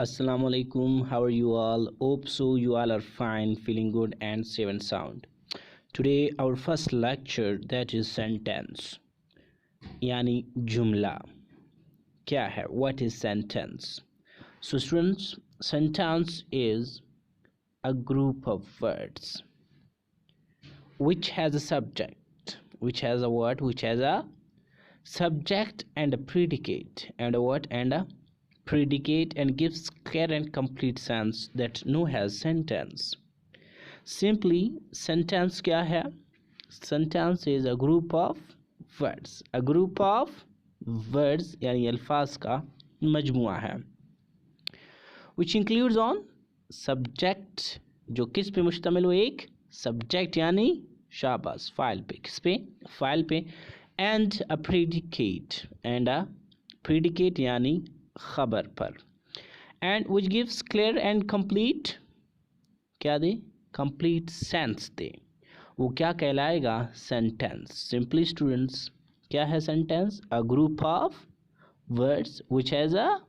Assalamu alaikum. How are you all? Hope so you all are fine, feeling good and safe and sound. Today our first lecture, that is sentence yani jumla. क्या है? What is sentence? So students, sentence is a group of words which has a subject, which has a word, which has a subject and a predicate, and a what and a predicate, and gives clear and complete sense that no has sentence. Simply, sentence क्या है? Sentence is a group of words, a group of words यानी अल्फाज का मजमुआ है, which includes on subject, जो किस पे मुश्तमिल हो? एक subject यानी शाबाश फाइल पे, किस पे? फाइल पे, and a predicate यानी खबर पर, and which gives clear and complete, क्या दे? complete sense दे, वो क्या कहलाएगा? sentence. Simply students, क्या है sentence? a group of words which has a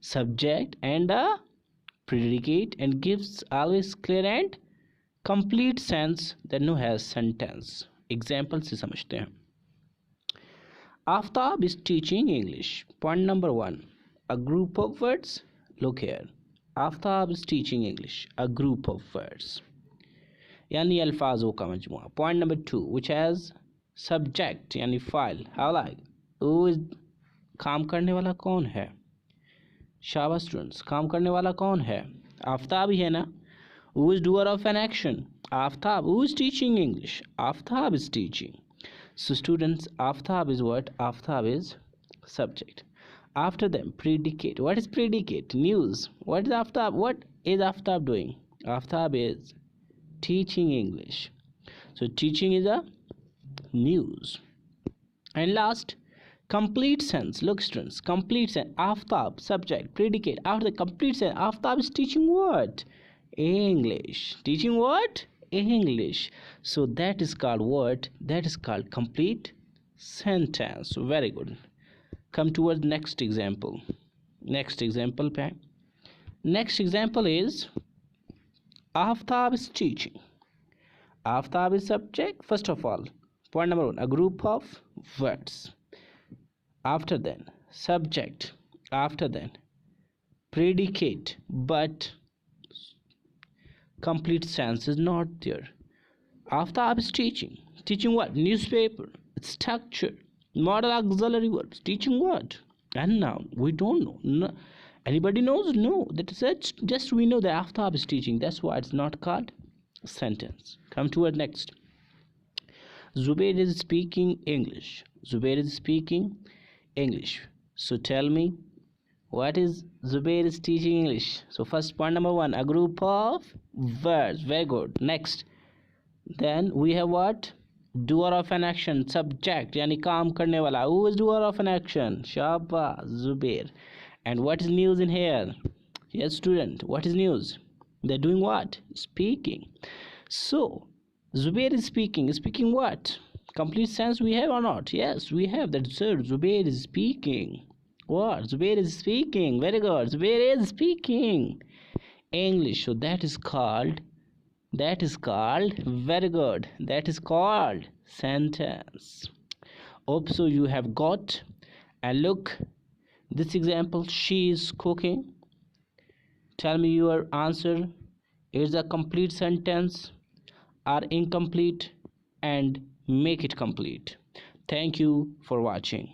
subject and a predicate and gives always clear and complete sense that no has sentence. Example से समझते हैं. Aftab is teaching English. Point number 1, a group of words. Look here, Aftab is teaching English, a group of words यानी अल्फाजों का मजमुआ. Point number 2, which has subject यानी file. How like? Who is? काम करने वाला कौन है? शाबाश स्टूडेंट्स, काम करने वाला कौन है? आफ्ताब ही है ना. Who is doer of an action? Aftab. Who is teaching English? Aftab is teaching. So students, aftab is what? Aftab is subject. After them, predicate. What is predicate? News. What is aftab? What is aftab doing? Aftab is teaching English. So teaching is a news. And last, complete sense. Look students, complete sense. Aftab, subject, predicate. After the complete sense, aftab is teaching what? English. Teaching what? English. So that is called what? That is called complete sentence. Very good. Come towards next example. Next example is Aftab is teaching. Aftab is subject. First of all, point number 1, a group of words. After then, subject. After then, predicate. But complete sense is not there. Aftab is teaching. Teaching what? Newspaper. Structure. Model auxiliary verbs. Teaching what? And now we don't know. No. Anybody knows? No. That is it. Just we know that Aftab is teaching. That's why it's not called sentence. Come to it next. Zubair is speaking English. Zubair is speaking English. So tell me, what is Zubair is teaching English? So first point number 1, a group of words. Very good. Next, then we have what? Doer of an action, subject यानी काम करने वाला. Who is doer of an action? शाबाश, Zubair. And what is news in here? Yes student, what is news? They're doing what? Speaking. So Zubair is speaking. Speaking what? Complete sense we have or not? Yes, we have that. Sir, Zubair is speaking. What? Zubair is speaking. Very good. Zubair is speaking English. So that is called very good. That is called sentence. Hope so you have got. And look, this example, she is cooking. Tell me your answer. Is a complete sentence or incomplete, and make it complete. Thank you for watching.